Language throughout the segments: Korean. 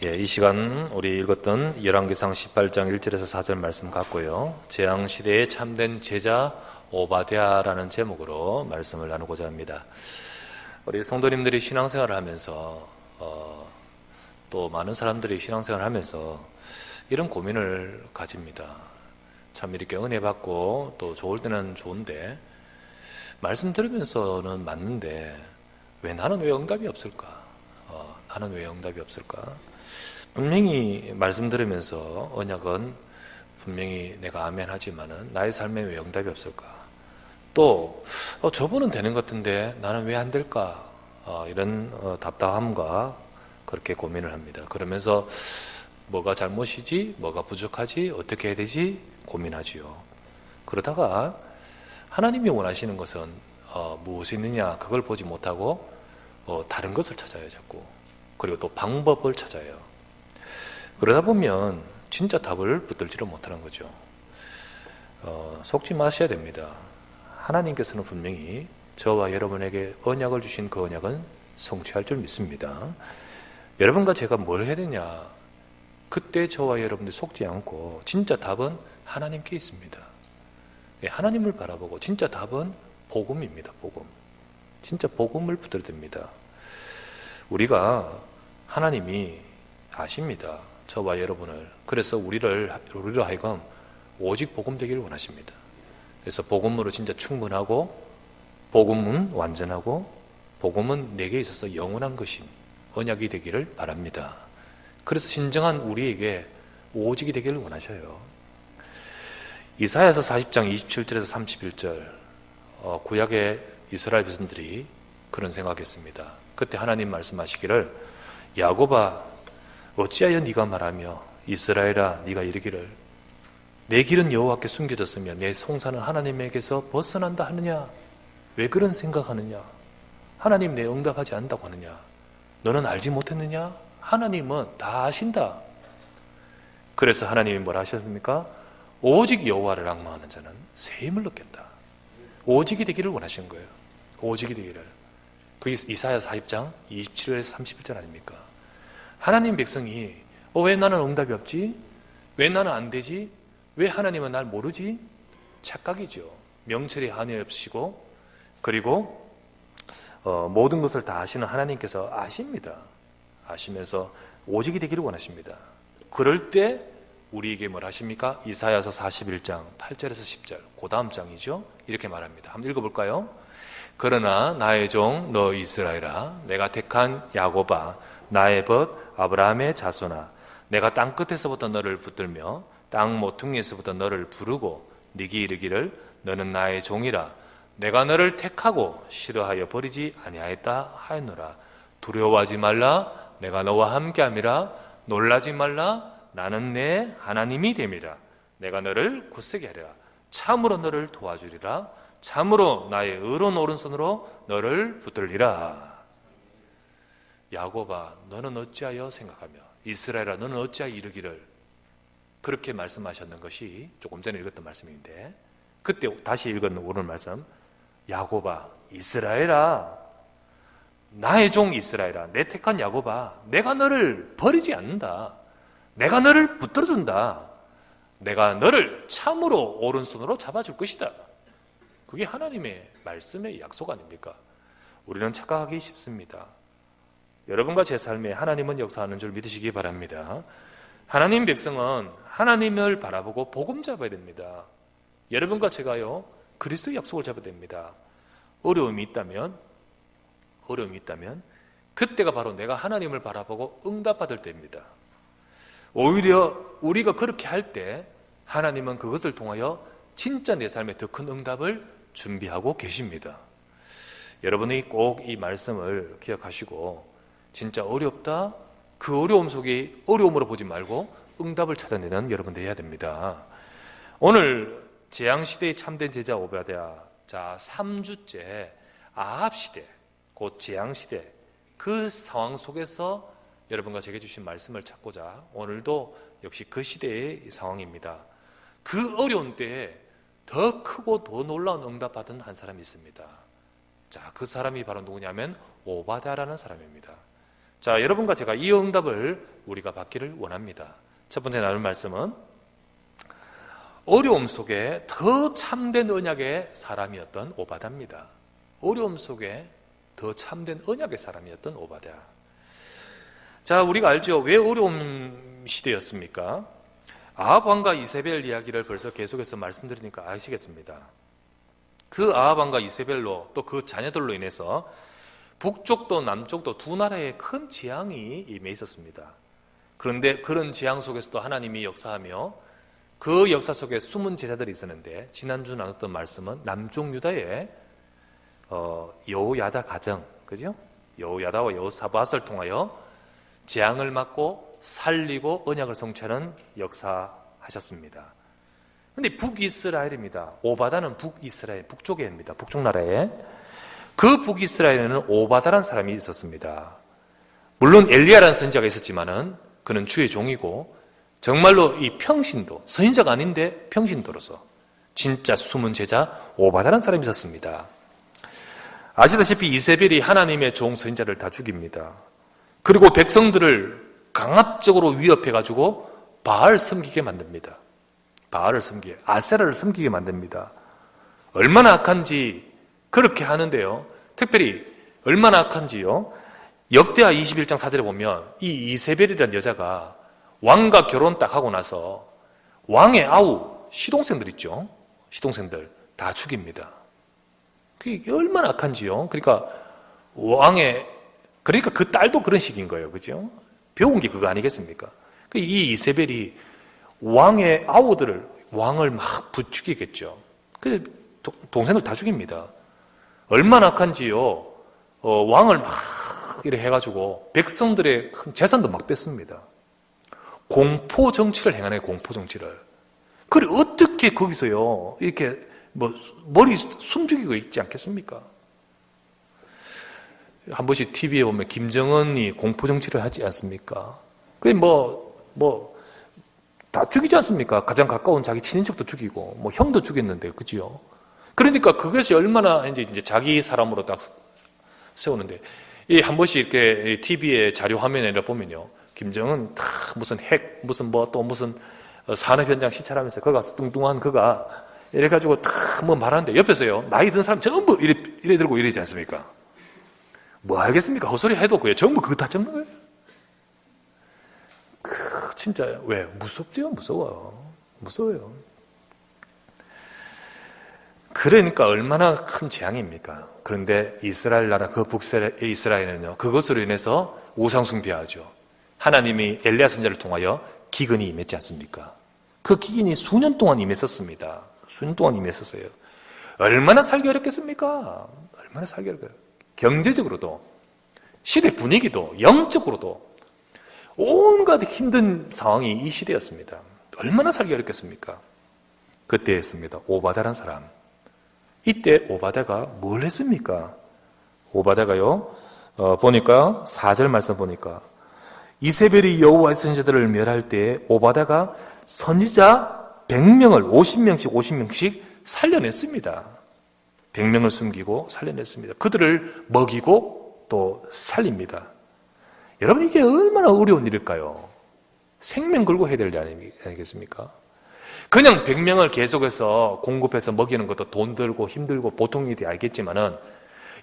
이 시간 우리 읽었던 열왕기상 18장 1절에서 4절 말씀 같고요. 재앙시대의 참된 제자 오바댜라는 제목으로 말씀을 나누고자 합니다. 우리 성도님들이 신앙생활을 하면서 또 많은 사람들이 신앙생활을 하면서 이런 고민을 가집니다. 참 이렇게 은혜 받고 또 좋을 때는 좋은데 말씀 들으면서는 맞는데 나는 왜 응답이 없을까? 나는 왜 응답이 없을까? 분명히 말씀 들으면서 언약은 분명히 내가 아멘 하지만은 나의 삶에 왜 응답이 없을까? 또 저분은 되는 것 같은데 나는 왜 안 될까? 이런 답답함과 그렇게 고민을 합니다. 그러면서 뭐가 잘못이지? 뭐가 부족하지? 어떻게 해야 되지? 고민하지요. 그러다가 하나님이 원하시는 것은 무엇이 있느냐? 그걸 보지 못하고 다른 것을 찾아요, 자꾸. 그리고 또 방법을 찾아요. 그러다 보면 진짜 답을 붙들지를 못하는 거죠. 속지 마셔야 됩니다. 하나님께서는 분명히 저와 여러분에게 언약을 주신 그 언약은 성취할 줄 믿습니다. 여러분과 제가 뭘 해야 되냐? 그때 저와 여러분들 속지 않고 진짜 답은 하나님께 있습니다. 하나님을 바라보고 진짜 답은 복음입니다. 복음. 진짜 복음을 붙들어야 됩니다. 우리가 하나님이 아십니다. 저와 여러분을. 그래서 우리로 하여금 오직 복음 되기를 원하십니다. 그래서 복음으로 진짜 충분하고 복음은 완전하고 복음은 내게 있어서 영원한 것인 언약이 되기를 바랍니다. 그래서 진정한 우리에게 오직이 되기를 원하셔요. 이사야서 40장 27절에서 31절 구약의 이스라엘 백성들이 그런 생각했습니다. 그때 하나님 말씀하시기를 야곱아 어찌하여 네가 말하며 이스라엘아 네가 이르기를 내 길은 여호와께 숨겨졌으며 내 송사는 하나님에게서 벗어난다 하느냐? 왜 그런 생각하느냐? 하나님 내 응답하지 않는다고 하느냐? 너는 알지 못했느냐? 하나님은 다 아신다. 그래서 하나님이 뭐라 하셨습니까? 오직 여호와를 앙망하는 자는 새 힘을 얻겠다. 오직이 되기를 원하신 거예요. 오직이 되기를. 그게 이사야 40장 27절에서 31절 아닙니까? 하나님 백성이 왜 나는 응답이 없지? 왜 나는 안 되지? 왜 하나님은 날 모르지? 착각이죠. 명철이 한이 없으시고 그리고 모든 것을 다 아시는 하나님께서 아십니다. 아시면서 오직이 되기를 원하십니다. 그럴 때 우리에게 뭘 하십니까? 이사야서 41장 8절에서 10절 그 다음 장이죠. 이렇게 말합니다. 한번 읽어볼까요? 그러나 나의 종 너 이스라엘아 내가 택한 야곱아 나의 벗 아브라함의 자손아 내가 땅 끝에서부터 너를 붙들며 땅 모퉁이에서부터 너를 부르고 네게 이르기를 너는 나의 종이라 내가 너를 택하고 싫어하여 버리지 아니하였다 하였노라. 두려워하지 말라 내가 너와 함께함이라. 놀라지 말라 나는 내 하나님이 됨이라. 내가 너를 굳세게 하리라. 참으로 너를 도와주리라. 참으로 나의 의로운 오른손으로 너를 붙들리라. 야곱아 너는 어찌하여 생각하며 이스라엘아 너는 어찌하여 이르기를. 그렇게 말씀하셨는 것이 조금 전에 읽었던 말씀인데 그때 다시 읽은 오늘 말씀 야곱아 이스라엘아 나의 종 이스라엘아 내 택한 야곱아 내가 너를 버리지 않는다. 내가 너를 붙들어준다. 내가 너를 참으로 오른손으로 잡아줄 것이다. 그게 하나님의 말씀의 약속 아닙니까? 우리는 착각하기 쉽습니다. 여러분과 제 삶에 하나님은 역사하는 줄 믿으시기 바랍니다. 하나님 백성은 하나님을 바라보고 복음 잡아야 됩니다. 여러분과 제가요 그리스도의 약속을 잡아야 됩니다. 어려움이 있다면 그때가 바로 내가 하나님을 바라보고 응답받을 때입니다. 오히려 우리가 그렇게 할 때 하나님은 그것을 통하여 진짜 내 삶에 더 큰 응답을 준비하고 계십니다. 여러분이 꼭 이 말씀을 기억하시고 진짜 어렵다? 그 어려움 속에 어려움으로 보지 말고 응답을 찾아내는 여러분들 해야 됩니다. 오늘 재앙시대의 참된 제자 오바댜, 자 3주째 아합시대, 곧 재앙시대 그 상황 속에서 여러분과 제게 주신 말씀을 찾고자 오늘도 역시 그 시대의 상황입니다. 그 어려운 때에 더 크고 더 놀라운 응답받은 한 사람이 있습니다. 자, 그 사람이 바로 누구냐면 오바댜라는 사람입니다. 자, 여러분과 제가 이 응답을 우리가 받기를 원합니다. 첫 번째 나눌 말씀은 어려움 속에 더 참된 언약의 사람이었던 오바다입니다. 어려움 속에 더 참된 언약의 사람이었던 오바다. 자, 우리가 알죠. 왜 어려움 시대였습니까? 아합 왕과 이세벨 이야기를 벌써 계속해서 말씀드리니까 아시겠습니다. 그 아합 왕과 이세벨로 또 그 자녀들로 인해서 북쪽도 남쪽도 두 나라에 큰 재앙이 임해 있었습니다. 그런데 그런 재앙 속에서도 하나님이 역사하며 그 역사 속에 숨은 제자들이 있었는데, 지난주 나눴던 말씀은 남쪽 유다의 여호야다 가정, 그죠? 여호야다와 여호사밧을 통하여 재앙을 막고 살리고 언약을 성취하는 역사하셨습니다. 그런데 북이스라엘입니다. 오바다는 북이스라엘, 북쪽에입니다. 북쪽 나라에. 그 북이스라엘에는 오바다라는 사람이 있었습니다. 물론 엘리야라는 선지자가 있었지만은 그는 주의 종이고 정말로 이 평신도, 선지자가 아닌데 평신도로서 진짜 숨은 제자 오바다라는 사람이 있었습니다. 아시다시피 이세벨이 하나님의 종 선지자를 다 죽입니다. 그리고 백성들을 강압적으로 위협해가지고 바알 섬기게 만듭니다. 바알을 섬기게, 아세라를 섬기게 만듭니다. 얼마나 악한지 그렇게 하는데요. 특별히 얼마나 악한지요. 역대하 21장 4절에 보면 이 이세벨이라는 여자가 왕과 결혼 딱 하고 나서 왕의 아우, 시동생들 있죠. 시동생들 다 죽입니다. 그게 얼마나 악한지요. 그러니까 그러니까 그 딸도 그런 식인 거예요. 그죠? 배운 게 그거 아니겠습니까? 이 이세벨이 왕의 아우들을, 왕을 막 부추기겠죠. 그래서 동생들 다 죽입니다. 얼마나 악한지요. 왕을 막 이렇게 해가지고 백성들의 큰 재산도 막 뺐습니다. 공포 정치를 행하네, 공포 정치를. 그래, 어떻게 거기서요, 이렇게 머리 숨죽이고 있지 않겠습니까? 한 번씩 TV에 보면 김정은이 공포 정치를 하지 않습니까? 그게 다 죽이지 않습니까? 가장 가까운 자기 친인척도 죽이고, 형도 죽였는데, 그지요? 그러니까 그것이 얼마나 이제 자기 사람으로 딱 세우는데, 한 번씩 이렇게 TV에 자료 화면에 보면요. 김정은 다 무슨 핵, 무슨 산업 현장 시찰하면서 거기 가서 뚱뚱한 그가 이래가지고 다 말하는데 옆에서요. 나이 든 사람 전부 이래 들고 이러지 않습니까? 뭐 알겠습니까? 헛소리 해도 그게 전부 그거 다 적는 거예요. 진짜, 왜? 무섭지요? 무서워요. 그러니까 얼마나 큰 재앙입니까? 그런데 이스라엘 나라, 그 북이스라엘은요, 그것으로 인해서 우상숭배하죠. 하나님이 엘리야 선지자를 통하여 기근이 임했지 않습니까? 그 기근이 수년 동안 임했었습니다. 수년 동안 임했었어요. 얼마나 살기 어렵겠습니까? 얼마나 살기 어렵겠어요. 경제적으로도, 시대 분위기도, 영적으로도 온갖 힘든 상황이 이 시대였습니다. 얼마나 살기 어렵겠습니까? 그때였습니다. 오바다란 사람. 이때 오바다가 뭘 했습니까? 오바다가요, 보니까 4절 말씀 보니까 이세벨이 여호와의 선지자들을 멸할 때 오바다가 선지자 100명을 50명씩 살려냈습니다. 100명을 숨기고 살려냈습니다. 그들을 먹이고 또 살립니다. 여러분, 이게 얼마나 어려운 일일까요? 생명 걸고 해야 될 일 아니겠습니까? 그냥 100명을 계속해서 공급해서 먹이는 것도 돈 들고 힘들고 보통 일이 알겠지만은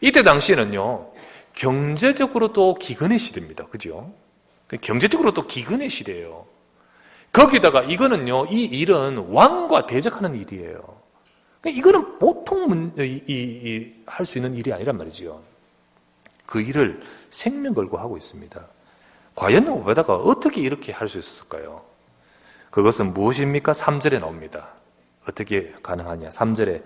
이때 당시에는요, 경제적으로도 기근의 시대입니다. 그죠? 경제적으로도 기근의 시대예요. 거기다가 이거는요, 이 일은 왕과 대적하는 일이에요. 이거는 보통 할 수 있는 일이 아니란 말이죠. 그 일을 생명 걸고 하고 있습니다. 과연 오바다가 어떻게 이렇게 할 수 있었을까요? 그것은 무엇입니까? 3절에 나옵니다. 어떻게 가능하냐? 3절에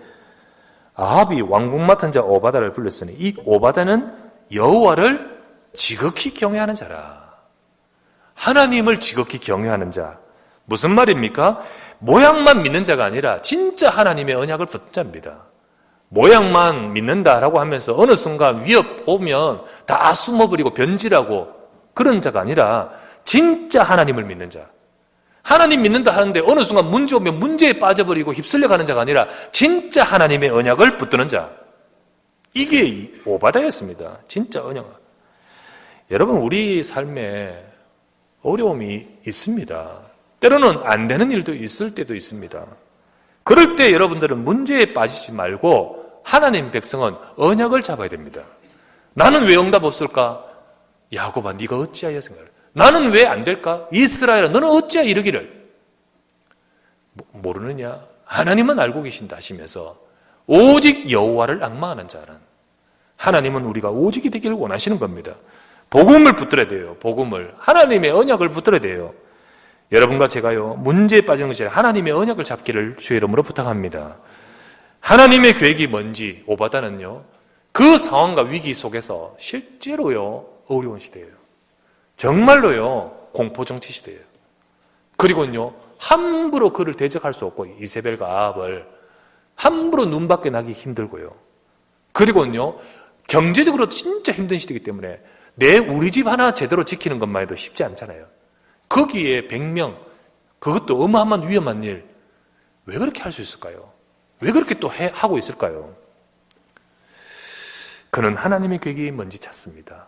아합이 왕국 맡은 자 오바다를 불렀으니 이 오바다는 여호와를 지극히 경외하는 자라. 하나님을 지극히 경외하는 자. 무슨 말입니까? 모양만 믿는 자가 아니라 진짜 하나님의 언약을 붙은 자입니다. 모양만 믿는다라고 하면서 어느 순간 위협 오면 다 숨어버리고 변질하고 그런 자가 아니라 진짜 하나님을 믿는 자. 하나님 믿는다 하는데 어느 순간 문제 오면 문제에 빠져버리고 휩쓸려가는 자가 아니라 진짜 하나님의 언약을 붙드는 자. 이게 오바다였습니다. 진짜 언약. 여러분, 우리 삶에 어려움이 있습니다. 때로는 안 되는 일도 있을 때도 있습니다. 그럴 때 여러분들은 문제에 빠지지 말고 하나님 백성은 언약을 잡아야 됩니다. 나는 왜 응답 없을까? 야곱아, 네가 어찌하여 생각해? 나는 왜 안 될까? 이스라엘아, 너는 어찌하여 이러기를? 모르느냐? 하나님은 알고 계신다 하시면서 오직 여호와를 앙망하는 자는, 하나님은 우리가 오직이 되기를 원하시는 겁니다. 복음을 붙들어야 돼요. 복음을, 하나님의 언약을 붙들어야 돼요. 여러분과 제가요, 문제에 빠지는 것이 아니라 하나님의 언약을 잡기를 주의 이름으로 부탁합니다. 하나님의 계획이 뭔지, 오바다는요, 그 상황과 위기 속에서 실제로요, 어려운 시대예요. 정말로요, 공포정치 시대예요. 그리고요, 함부로 그를 대적할 수 없고, 이세벨과 아합을 함부로 눈밖에 나기 힘들고요. 그리고요, 경제적으로 진짜 힘든 시대이기 때문에 우리 집 하나 제대로 지키는 것만 해도 쉽지 않잖아요. 거기에 100명, 그것도 어마어마한 위험한 일, 왜 그렇게 할 수 있을까요? 왜 그렇게 또 하고 있을까요? 그는 하나님의 계획이 뭔지 찾습니다.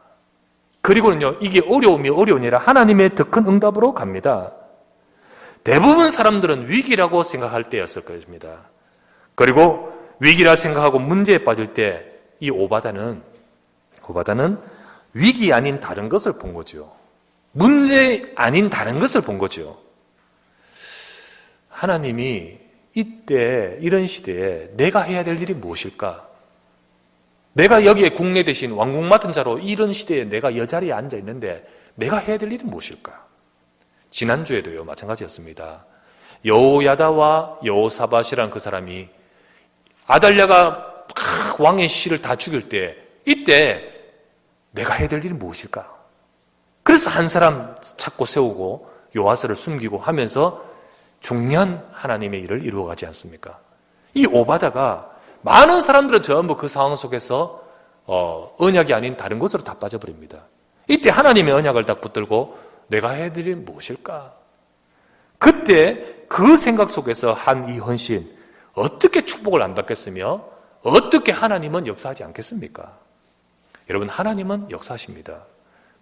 그리고는요, 이게 어려움이 아니라 하나님의 더 큰 응답으로 갑니다. 대부분 사람들은 위기라고 생각할 때였을 것입니다. 그리고 위기라 생각하고 문제에 빠질 때 이 오바다는 위기 아닌 다른 것을 본 거죠. 문제 아닌 다른 것을 본 거죠. 하나님이 이때 이런 시대에 내가 해야 될 일이 무엇일까? 내가 여기에 국내 대신 왕국 맡은 자로 이런 시대에 내가 여자리에 앉아 있는데 내가 해야 될 일이 무엇일까? 지난주에도요, 마찬가지였습니다. 여호야다와 여호사밧이라는 그 사람이 아달랴가 왕의 씨를 다 죽일 때, 이때 내가 해야 될 일이 무엇일까? 그래서 한 사람 찾고 세우고 요아스를 숨기고 하면서 중요한 하나님의 일을 이루어가지 않습니까? 이 오바다가 많은 사람들은 전부 그 상황 속에서 언약이 아닌 다른 곳으로 다 빠져버립니다. 이때 하나님의 언약을 딱 붙들고 내가 해야 될 일이 무엇일까? 그때 그 생각 속에서 한 이 헌신, 어떻게 축복을 안 받겠으며 어떻게 하나님은 역사하지 않겠습니까? 여러분, 하나님은 역사하십니다.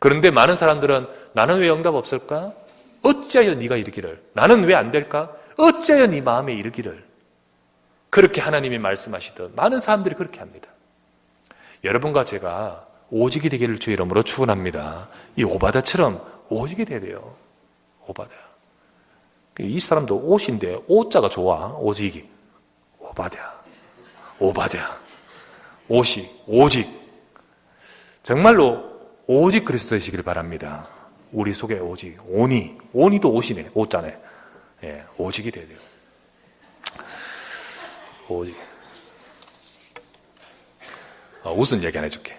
그런데 많은 사람들은 나는 왜 응답 없을까? 어찌하여 네가 이르기를? 나는 왜 안 될까? 어찌하여 네 마음에 이르기를? 그렇게 하나님이 말씀하시듯 많은 사람들이 그렇게 합니다. 여러분과 제가 오직이 되기를 주의 이름으로 축원합니다. 이 오바다처럼 오직이 돼야 돼요. 오바다. 이 사람도 옷인데 오자가 좋아. 오직이. 오바다. 오직. 정말로 오직 그리스도 되시기를 바랍니다. 우리 속에 오직. 오니도 옷이네. 오자네. 예, 오직이 돼야 돼요. 오직. 웃은 얘기 하나 해줄게.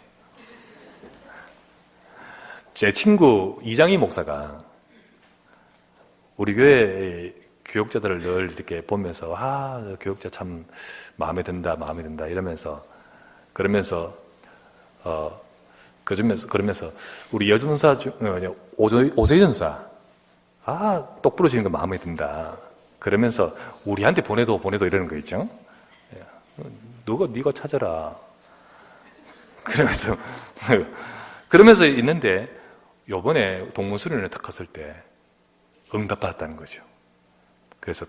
제 친구 이장희 목사가 우리 교회 교육자들을 늘 이렇게 보면서 교육자 참 마음에 든다 이러면서 그러면서 우리 여전사 오세희 전사 똑 부러지는 거 마음에 든다. 그러면서 우리한테 보내도 이러는 거 있죠. 네가 찾아라. 그러면서 있는데 요번에 동문수련회 탁 갔을 때 응답받았다는 거죠. 그래서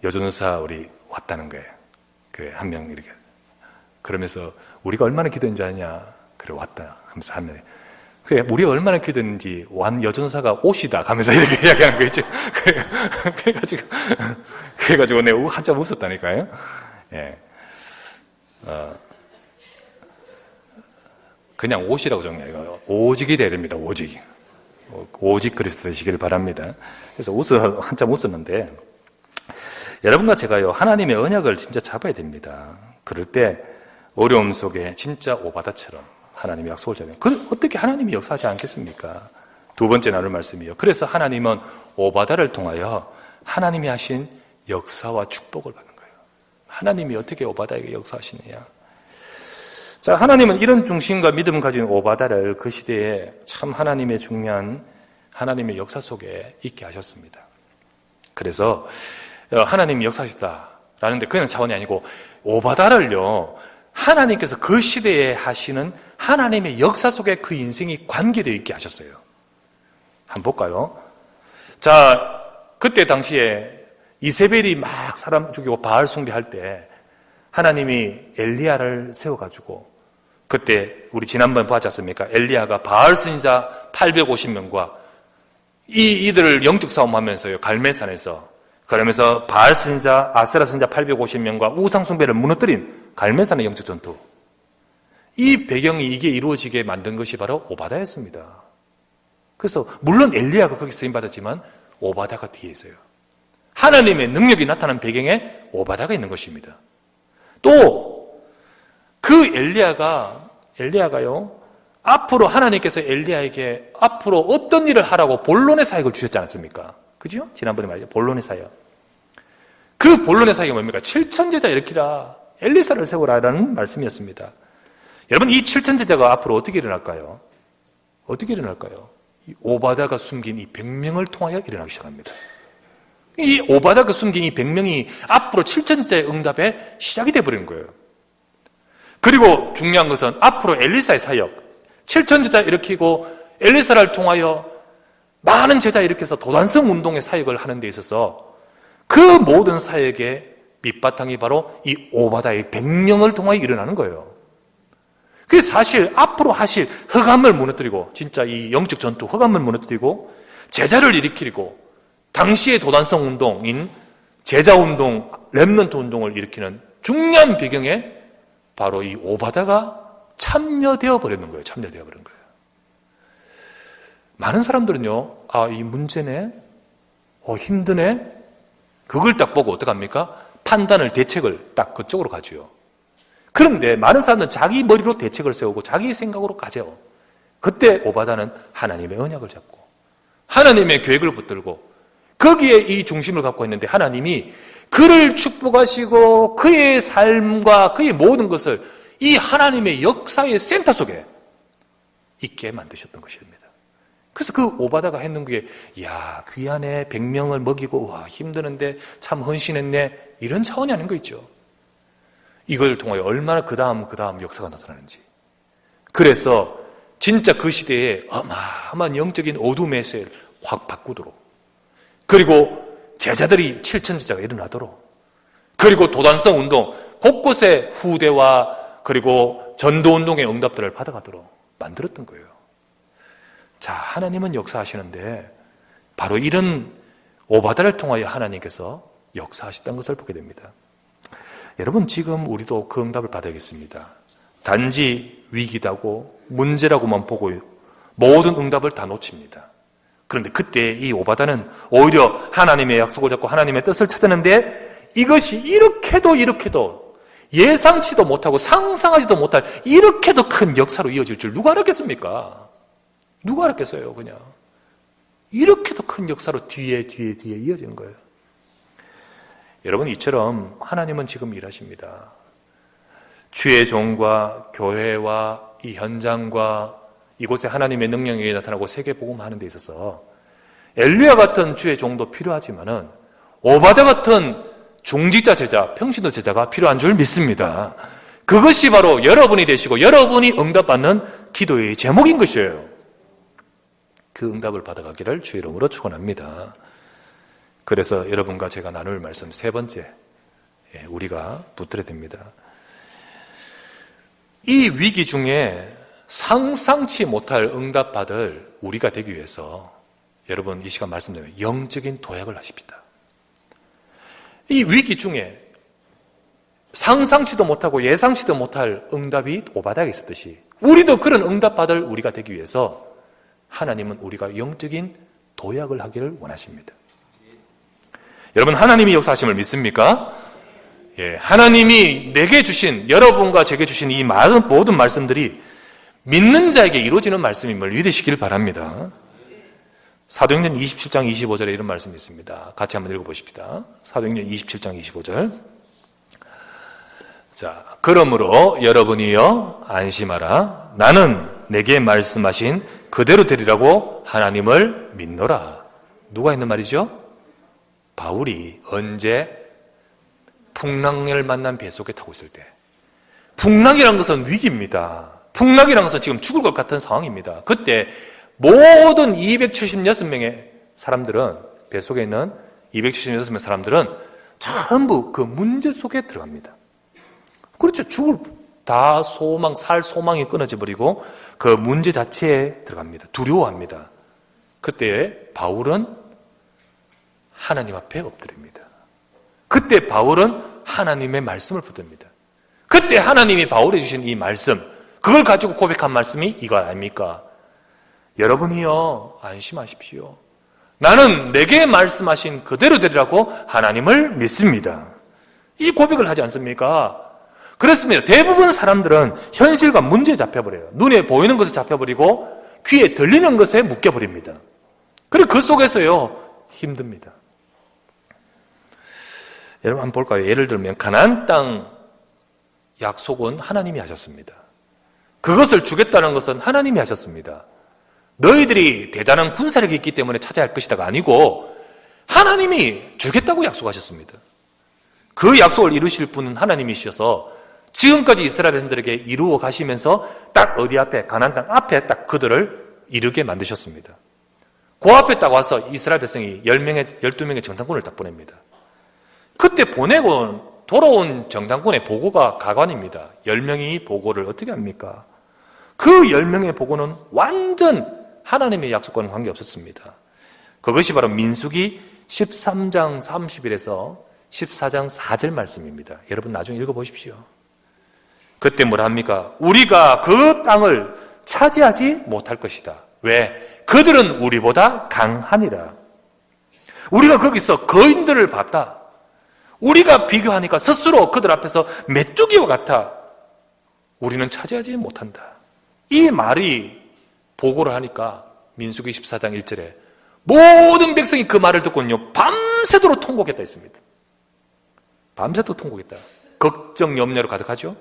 여전사 우리 왔다는 거예요. 그래, 한 명 이렇게. 그러면서 우리가 얼마나 기도했는지 아냐? 그래, 왔다 하면서 하면 그래, 우리가 얼마나 기도했는지 여전사가 옷이다 하면서 이렇게 이야기하는 거 있죠. 그래가지고 내가 한참 웃었다니까요. 예. 그냥 옷이라고 정리해요. 오직이 돼야 됩니다. 오직 그리스도 되시길 바랍니다. 그래서 한참 웃었는데, 여러분과 제가요, 하나님의 언약을 진짜 잡아야 됩니다. 그럴 때 어려움 속에 진짜 오바다처럼 하나님의 약속을 잡아요. 어떻게 하나님이 역사하지 않겠습니까? 두 번째 나눌 말씀이요. 그래서 하나님은 오바다를 통하여 하나님이 하신 역사와 축복을 받는 거예요. 하나님이 어떻게 오바다에게 역사하시느냐? 자, 하나님은 이런 중심과 믿음을 가진 오바다를 그 시대에 참 하나님의 중요한 하나님의 역사 속에 있게 하셨습니다. 그래서 하나님이 역사하시다라는데 그냥 차원이 아니고 오바다를요, 하나님께서 그 시대에 하시는 하나님의 역사 속에 그 인생이 관계되어 있게 하셨어요. 한번 볼까요? 자, 그때 당시에 이세벨이 막 사람 죽이고 바알 숭배할 때 하나님이 엘리야를 세워가지고, 그때 우리 지난번에 봤지 않습니까? 엘리야가 바알 선지자 850명과 이들을 영적 싸움하면서요, 갈멜산에서, 그러면서 바알 선지자, 아세라 선지자 850명과 우상 숭배를 무너뜨린 갈멜산의 영적 전투, 이 배경이 이게 이루어지게 만든 것이 바로 오바다였습니다. 그래서 물론 엘리야가 거기 쓰임 받았지만 오바다가 뒤에 있어요. 하나님의 능력이 나타난 배경에 오바다가 있는 것입니다. 또 그 엘리야가요, 앞으로 하나님께서 엘리야에게 앞으로 어떤 일을 하라고 본론의 사역을 주셨지 않습니까? 그죠? 지난번에 말이죠. 본론의 사역. 그 본론의 사역이 뭡니까? 7천 제자 일으키라, 엘리사를 세우라라는 말씀이었습니다. 여러분, 이 7천 제자가 앞으로 어떻게 일어날까요? 어떻게 일어날까요? 이 오바다가 숨긴 이 100명을 통하여 일어나기 시작합니다. 이 오바다가 숨긴 이 100명이 앞으로 7천 제자의 응답에 시작이 되어버리는 거예요. 그리고 중요한 것은 앞으로 엘리사의 사역, 7천 제자 일으키고 엘리사를 통하여 많은 제자 일으켜서 도단성 운동의 사역을 하는 데 있어서 그 모든 사역의 밑바탕이 바로 이 오바다의 100명을 통하여 일어나는 거예요. 그게 사실 앞으로 하실 흑암을 무너뜨리고, 진짜 이 영적 전투 흑암을 무너뜨리고 제자를 일으키고 당시의 도단성 운동인 제자운동, 렘넌트 운동을 일으키는 중요한 배경에 바로 이 오바다가 참여되어 버리는 거예요. 참여되어 버리는 거예요. 많은 사람들은요, 아, 이 문제네, 힘드네, 그걸 딱 보고 어떡합니까? 판단을, 대책을 딱 그쪽으로 가죠. 그런데 많은 사람들은 자기 머리로 대책을 세우고 자기 생각으로 가죠. 그때 오바다는 하나님의 언약을 잡고 하나님의 계획을 붙들고 거기에 이 중심을 갖고 있는데, 하나님이 그를 축복하시고 그의 삶과 그의 모든 것을 이 하나님의 역사의 센터 속에 있게 만드셨던 것입니다. 그래서 그 오바다가 했는 게, 야, 귀하네, 100명을 먹이고, 와, 힘드는데 참 헌신했네, 이런 차원이 아닌 거 있죠. 이걸 통하여 얼마나 그 다음 역사가 나타나는지. 그래서 진짜 그 시대에 어마어마한 영적인 어둠의 세를 확 바꾸도록, 그리고 제자들이 7천 제자가 일어나도록, 그리고 도단성 운동 곳곳에 후대와 그리고 전도 운동의 응답들을 받아가도록 만들었던 거예요. 자, 하나님은 역사하시는데 바로 이런 오바다를 통하여 하나님께서 역사하셨다는 것을 보게 됩니다. 여러분, 지금 우리도 그 응답을 받아야겠습니다. 단지 위기다고 문제라고만 보고 모든 응답을 다 놓칩니다. 그런데 그때 이 오바다는 오히려 하나님의 약속을 잡고 하나님의 뜻을 찾았는데, 이것이 이렇게도 예상치도 못하고 상상하지도 못할 이렇게도 큰 역사로 이어질 줄 누가 알았겠습니까? 누가 알았겠어요? 그냥 이렇게도 큰 역사로 뒤에 이어지는 거예요. 여러분, 이처럼 하나님은 지금 일하십니다. 주의 종과 교회와 이 현장과 이곳에 하나님의 능력이 나타나고 세계 복음하는 데 있어서 엘리야 같은 주의 종도 필요하지만은 오바다 같은 중직자 제자, 평신도 제자가 필요한 줄 믿습니다. 그것이 바로 여러분이 되시고 여러분이 응답받는 기도의 제목인 것이에요. 그 응답을 받아가기를 주의 이름으로 축원합니다. 그래서 여러분과 제가 나눌 말씀 세 번째, 우리가 붙들어야 됩니다. 이 위기 중에 상상치 못할 응답받을 우리가 되기 위해서 여러분, 이 시간 말씀드리면 영적인 도약을 하십시다. 이 위기 중에 상상치도 못하고 예상치도 못할 응답이 오바다에 있었듯이 우리도 그런 응답받을 우리가 되기 위해서 하나님은 우리가 영적인 도약을 하기를 원하십니다. 여러분, 하나님이 역사하심을 믿습니까? 예, 하나님이 내게 주신, 여러분과 제게 주신 이 모든 말씀들이 믿는 자에게 이루어지는 말씀임을 믿으시길 바랍니다. 사도행전 27장 25절에 이런 말씀이 있습니다. 같이 한번 읽어보십시다. 사도행전 27장 25절. 자, 그러므로 여러분이여 안심하라. 나는 내게 말씀하신 그대로 되리라고 하나님을 믿노라. 누가 했는 말이죠? 바울이 언제? 풍랑을 만난 배 속에 타고 있을 때. 풍랑이란 것은 위기입니다. 풍락이라서 지금 죽을 것 같은 상황입니다. 그때 모든 276명의 사람들은, 배 속에 있는 276명의 사람들은 전부 그 문제 속에 들어갑니다. 그렇죠. 다 살 소망이 끊어져 버리고 그 문제 자체에 들어갑니다. 두려워합니다. 그때 바울은 하나님 앞에 엎드립니다. 그때 바울은 하나님의 말씀을 붙듭니다. 그때 하나님이 바울에 주신 이 말씀, 그걸 가지고 고백한 말씀이 이거 아닙니까? 여러분이요, 안심하십시오. 나는 내게 말씀하신 그대로 되리라고 하나님을 믿습니다. 이 고백을 하지 않습니까? 그렇습니다. 대부분 사람들은 현실과 문제에 잡혀버려요. 눈에 보이는 것에 잡혀버리고 귀에 들리는 것에 묶여버립니다. 그리고 그 속에서요, 힘듭니다. 여러분 한번 볼까요? 예를 들면 가나안 땅 약속은 하나님이 하셨습니다. 그것을 주겠다는 것은 하나님이 하셨습니다. 너희들이 대단한 군사력이 있기 때문에 찾아야 할 것이다가 아니고 하나님이 주겠다고 약속하셨습니다. 그 약속을 이루실 분은 하나님이셔서 지금까지 이스라엘 백성들에게 이루어 가시면서 딱 어디 앞에, 가나안 땅 앞에 딱 그들을 이르게 만드셨습니다. 그 앞에 딱 와서 이스라엘 백성이 12명의 정탐꾼을 딱 보냅니다. 그때 보내고 돌아온 정탐꾼의 보고가 가관입니다. 10명이 보고를 어떻게 합니까? 그 10명의 보고는 완전 하나님의 약속과는 관계없었습니다. 그것이 바로 민수기 13장 30일에서 14장 4절 말씀입니다. 여러분 나중에 읽어보십시오. 그때 뭐라 합니까? 우리가 그 땅을 차지하지 못할 것이다. 왜? 그들은 우리보다 강하니라. 우리가 거기서 거인들을 봤다. 우리가 비교하니까 스스로 그들 앞에서 메뚜기와 같아. 우리는 차지하지 못한다. 이 말이 보고를 하니까 민수기 14장 1절에 모든 백성이 그 말을 듣고는요, 밤새도록 통곡했다 했습니다. 밤새도록 통곡했다. 걱정 염려로 가득하죠.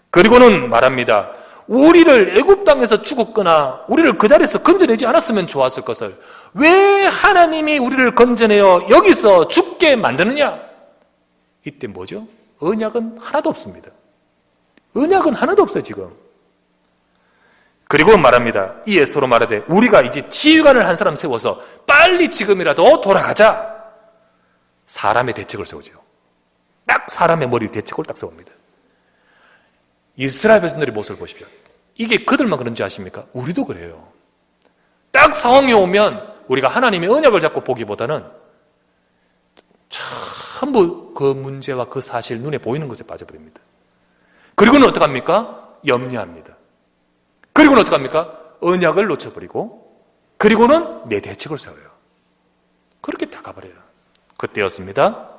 그리고는 말합니다. 우리를 애굽 땅에서 죽었거나 우리를 그 자리에서 건져내지 않았으면 좋았을 것을 왜 하나님이 우리를 건져내어 여기서 죽게 만드느냐? 이때 뭐죠? 언약은 하나도 없습니다. 언약은 하나도 없어요, 지금. 그리고 말합니다. 이에 서로 말하되 우리가 이제 지휘관을 한 사람 세워서 빨리 지금이라도 돌아가자. 사람의 대책을 세우죠. 딱 사람의 머리 대책을 딱 세웁니다. 이스라엘 백성들의 모습을 보십시오. 이게 그들만 그런지 아십니까? 우리도 그래요. 딱 상황이 오면 우리가 하나님의 언약을 잡고 보기보다는 전부 그 문제와 그 사실 눈에 보이는 것에 빠져버립니다. 그리고는 어떡합니까? 염려합니다. 그리고는 어떡합니까? 언약을 놓쳐버리고 그리고는 내 대책을 세워요. 그렇게 다 가버려요. 그때였습니다.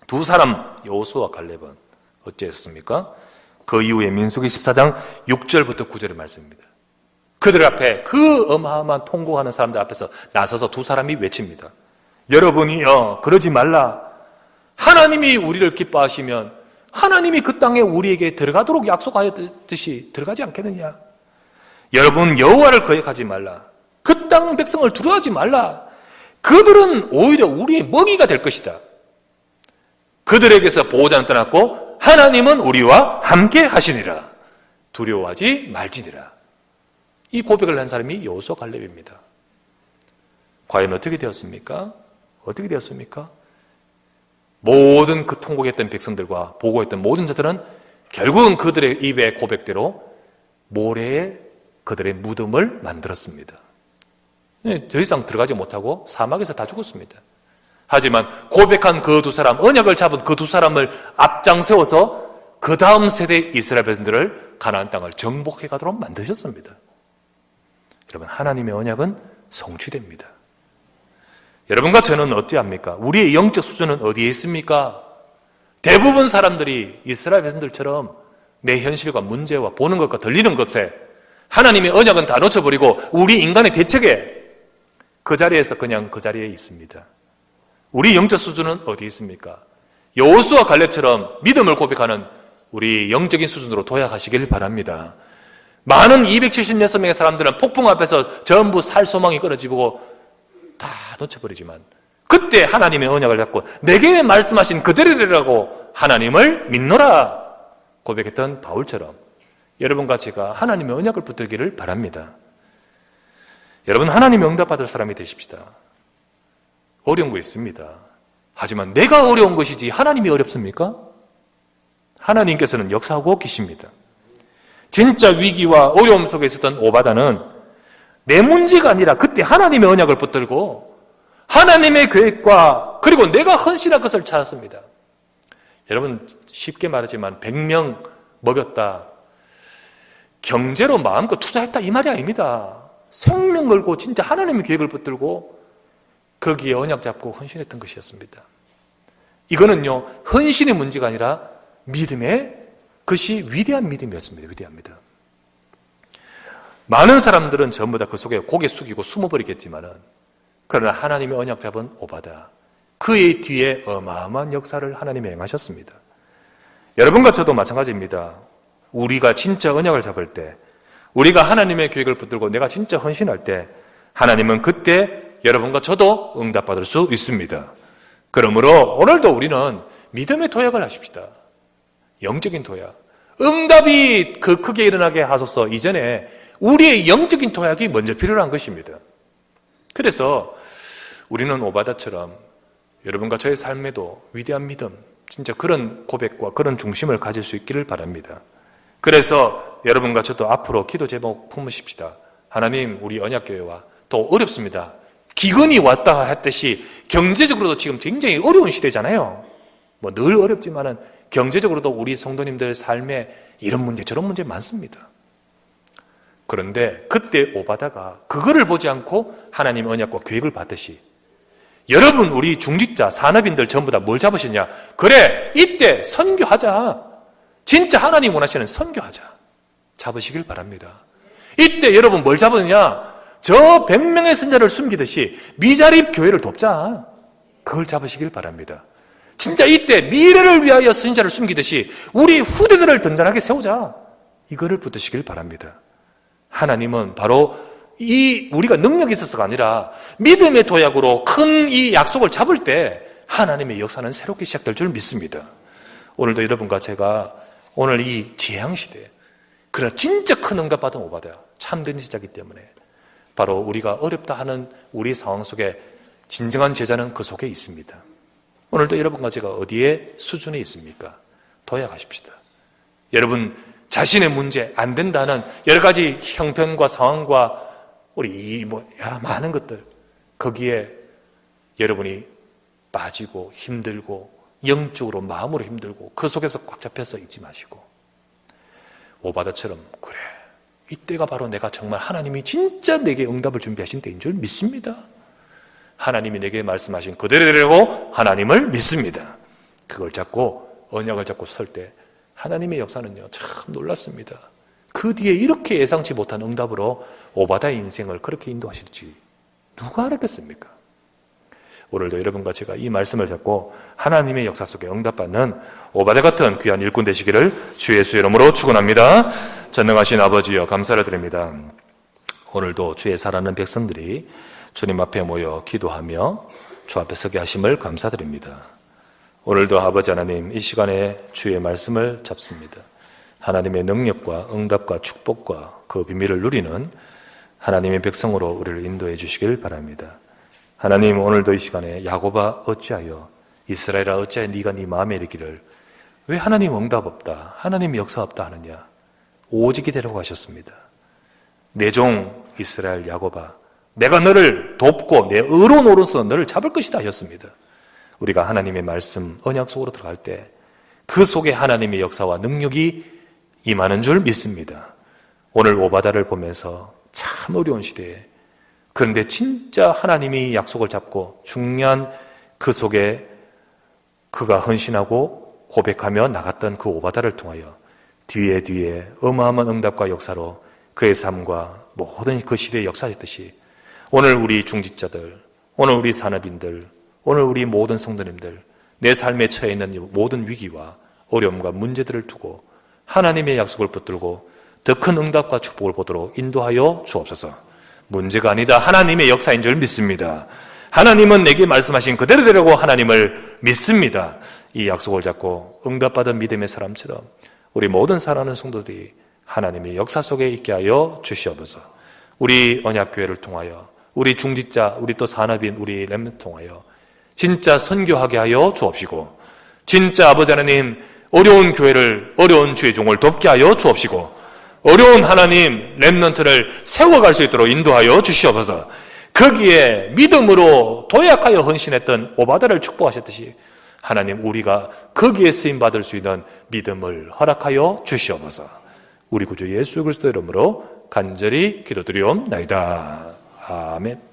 두 사람 여호수아와 갈렙은 어찌했습니까? 그 이후에 민수기 14장 6절부터 9절의 말씀입니다. 그들 앞에 그 어마어마한 통곡하는 사람들 앞에서 나서서 두 사람이 외칩니다. 여러분이요, 그러지 말라. 하나님이 우리를 기뻐하시면 하나님이 그 땅에 우리에게 들어가도록 약속하였듯이 들어가지 않겠느냐? 여러분, 여호와를 거역하지 말라. 그 땅 백성을 두려워하지 말라. 그들은 오히려 우리의 먹이가 될 것이다. 그들에게서 보호자는 떠났고 하나님은 우리와 함께 하시니라. 두려워하지 말지니라. 이 고백을 한 사람이 여호수아 갈렙입니다. 과연 어떻게 되었습니까? 어떻게 되었습니까? 모든 그 통곡했던 백성들과 보고했던 모든 자들은 결국은 그들의 입의 고백대로 모래에 그들의 무덤을 만들었습니다. 더 이상 들어가지 못하고 사막에서 다 죽었습니다. 하지만 고백한 그 두 사람, 언약을 잡은 그 두 사람을 앞장 세워서 그 다음 세대 이스라엘 백성들을 가나안 땅을 정복해 가도록 만드셨습니다. 여러분, 하나님의 언약은 성취됩니다. 여러분과 저는 어떠합니까? 우리의 영적 수준은 어디에 있습니까? 대부분 사람들이 이스라엘 백성들처럼 내 현실과 문제와 보는 것과 들리는 것에 하나님의 언약은 다 놓쳐버리고 우리 인간의 대책에 그 자리에서 그냥 그 자리에 있습니다. 우리 영적 수준은 어디 있습니까? 여호수아 갈렙처럼 믿음을 고백하는 우리 영적인 수준으로 도약하시길 바랍니다. 많은 276명의 사람들은 폭풍 앞에서 전부 살 소망이 끊어지고 다 놓쳐버리지만 그때 하나님의 언약을 잡고 내게 말씀하신 그대로라고 하나님을 믿노라 고백했던 바울처럼 여러분과 제가 하나님의 언약을 붙들기를 바랍니다. 여러분, 하나님의 응답받을 사람이 되십시다. 어려운 거 있습니다. 하지만 내가 어려운 것이지 하나님이 어렵습니까? 하나님께서는 역사하고 계십니다. 진짜 위기와 어려움 속에 있었던 오바다는 내 문제가 아니라 그때 하나님의 언약을 붙들고 하나님의 계획과 그리고 내가 헌신할 것을 찾았습니다. 여러분, 쉽게 말하지만 100명 먹였다, 경제로 마음껏 투자했다, 이 말이 아닙니다. 생명 걸고 진짜 하나님의 계획을 붙들고 거기에 언약 잡고 헌신했던 것이었습니다. 이거는요, 헌신의 문제가 아니라 믿음의, 그것이 위대한 믿음이었습니다. 위대한 믿음. 많은 사람들은 전부 다 그 속에 고개 숙이고 숨어버리겠지만은, 그러나 하나님의 언약 잡은 오바다, 그의 뒤에 어마어마한 역사를 하나님이 행하셨습니다. 여러분과 저도 마찬가지입니다. 우리가 진짜 언약을 잡을 때, 우리가 하나님의 계획을 붙들고 내가 진짜 헌신할 때, 하나님은 그때 여러분과 저도 응답받을 수 있습니다. 그러므로 오늘도 우리는 믿음의 도약을 하십시다. 영적인 도약. 응답이 그 크게 일어나게 하소서 이전에 우리의 영적인 도약이 먼저 필요한 것입니다. 그래서 우리는 오바다처럼 여러분과 저의 삶에도 위대한 믿음, 진짜 그런 고백과 그런 중심을 가질 수 있기를 바랍니다. 그래서 여러분과 저도 앞으로 기도 제목 품으십시다. 하나님, 우리 언약교회와 또 어렵습니다. 기근이 왔다 했듯이 경제적으로도 지금 굉장히 어려운 시대잖아요. 뭐 늘 어렵지만은 경제적으로도 우리 성도님들 삶에 이런 문제 저런 문제 많습니다. 그런데 그때 오바다가 그거를 보지 않고 하나님의 언약과 계획을 받듯이 여러분, 우리 중직자 산업인들 전부 다 뭘 잡으셨냐? 그래, 이때 선교하자. 진짜 하나님 원하시는 선교하자. 잡으시길 바랍니다. 이때 여러분 뭘 잡으느냐? 저 100명의 선자를 숨기듯이 미자립 교회를 돕자. 그걸 잡으시길 바랍니다. 진짜 이때 미래를 위하여 선자를 숨기듯이 우리 후대들을 든든하게 세우자. 이거를 붙드시길 바랍니다. 하나님은 바로 우리가 능력이 있어서가 아니라 믿음의 도약으로 큰 이 약속을 잡을 때 하나님의 역사는 새롭게 시작될 줄 믿습니다. 오늘도 여러분과 제가 오늘 이 재앙시대, 그래 진짜 큰 응답받은 오바다, 참된 제자이기 때문에 바로 우리가 어렵다 하는 우리 상황 속에 진정한 제자는 그 속에 있습니다. 오늘도 여러분과 제가 어디에 수준에 있습니까? 도약하십시다. 여러분 자신의 문제, 안 된다는 여러 가지 형편과 상황과 우리 여러 많은 것들, 거기에 여러분이 빠지고 힘들고 영적으로 마음으로 힘들고 그 속에서 꽉 잡혀서 있지 마시고 오바다처럼, 그래 이때가 바로 내가 정말 하나님이 진짜 내게 응답을 준비하신 때인 줄 믿습니다. 하나님이 내게 말씀하신 그대로되고 하나님을 믿습니다. 그걸 잡고 언약을 잡고 설 때 하나님의 역사는요 참 놀랍습니다. 그 뒤에 이렇게 예상치 못한 응답으로 오바다의 인생을 그렇게 인도하실지 누가 알았겠습니까? 오늘도 여러분과 제가 이 말씀을 잡고 하나님의 역사 속에 응답받는 오바다 같은 귀한 일꾼 되시기를 주 예수 이름으로 축원합니다. 전능하신 아버지여, 감사를 드립니다. 오늘도 주의 사랑하는 백성들이 주님 앞에 모여 기도하며 주 앞에 서게 하심을 감사드립니다. 오늘도 아버지 하나님, 이 시간에 주의 말씀을 잡습니다. 하나님의 능력과 응답과 축복과 그 비밀을 누리는 하나님의 백성으로 우리를 인도해 주시길 바랍니다. 하나님, 오늘도 이 시간에 야곱아 어찌하여, 이스라엘아 어찌하여 네가 네 마음에 이르기를 왜 하나님 응답 없다, 하나님 역사 없다 하느냐, 오직 이대로 하셨습니다. 내 종 이스라엘 야곱아, 내가 너를 돕고 내 의로운 오른손으로 너를 잡을 것이다 하셨습니다. 우리가 하나님의 말씀 언약 속으로 들어갈 때 그 속에 하나님의 역사와 능력이 임하는 줄 믿습니다. 오늘 오바다를 보면서 참 어려운 시대에, 그런데 진짜 하나님이 약속을 잡고 중요한 그 속에 그가 헌신하고 고백하며 나갔던 그 오바다를 통하여 뒤에 어마어마한 응답과 역사로 그의 삶과 모든 그 시대의 역사였듯이 오늘 우리 중직자들, 오늘 우리 산업인들, 오늘 우리 모든 성도님들, 내 삶에 처해 있는 모든 위기와 어려움과 문제들을 두고 하나님의 약속을 붙들고 더 큰 응답과 축복을 보도록 인도하여 주옵소서. 문제가 아니다, 하나님의 역사인 줄 믿습니다. 하나님은 내게 말씀하신 그대로 되려고 하나님을 믿습니다. 이 약속을 잡고 응답받은 믿음의 사람처럼 우리 모든 사랑하는 성도들이 하나님의 역사 속에 있게 하여 주시옵소서. 우리 언약교회를 통하여, 우리 중직자, 우리 또 산업인, 우리 렘넌트 통하여 진짜 선교하게 하여 주옵시고, 진짜 아버지 하나님 어려운 교회를, 어려운 주의 종을 돕게 하여 주옵시고, 어려운 하나님 렘넌트를 세워갈 수 있도록 인도하여 주시옵소서. 거기에 믿음으로 도약하여 헌신했던 오바다를 축복하셨듯이 하나님 우리가 거기에 쓰임받을 수 있는 믿음을 허락하여 주시옵소서. 우리 구주 예수 그리스도 이름으로 간절히 기도드리옵나이다. 아멘.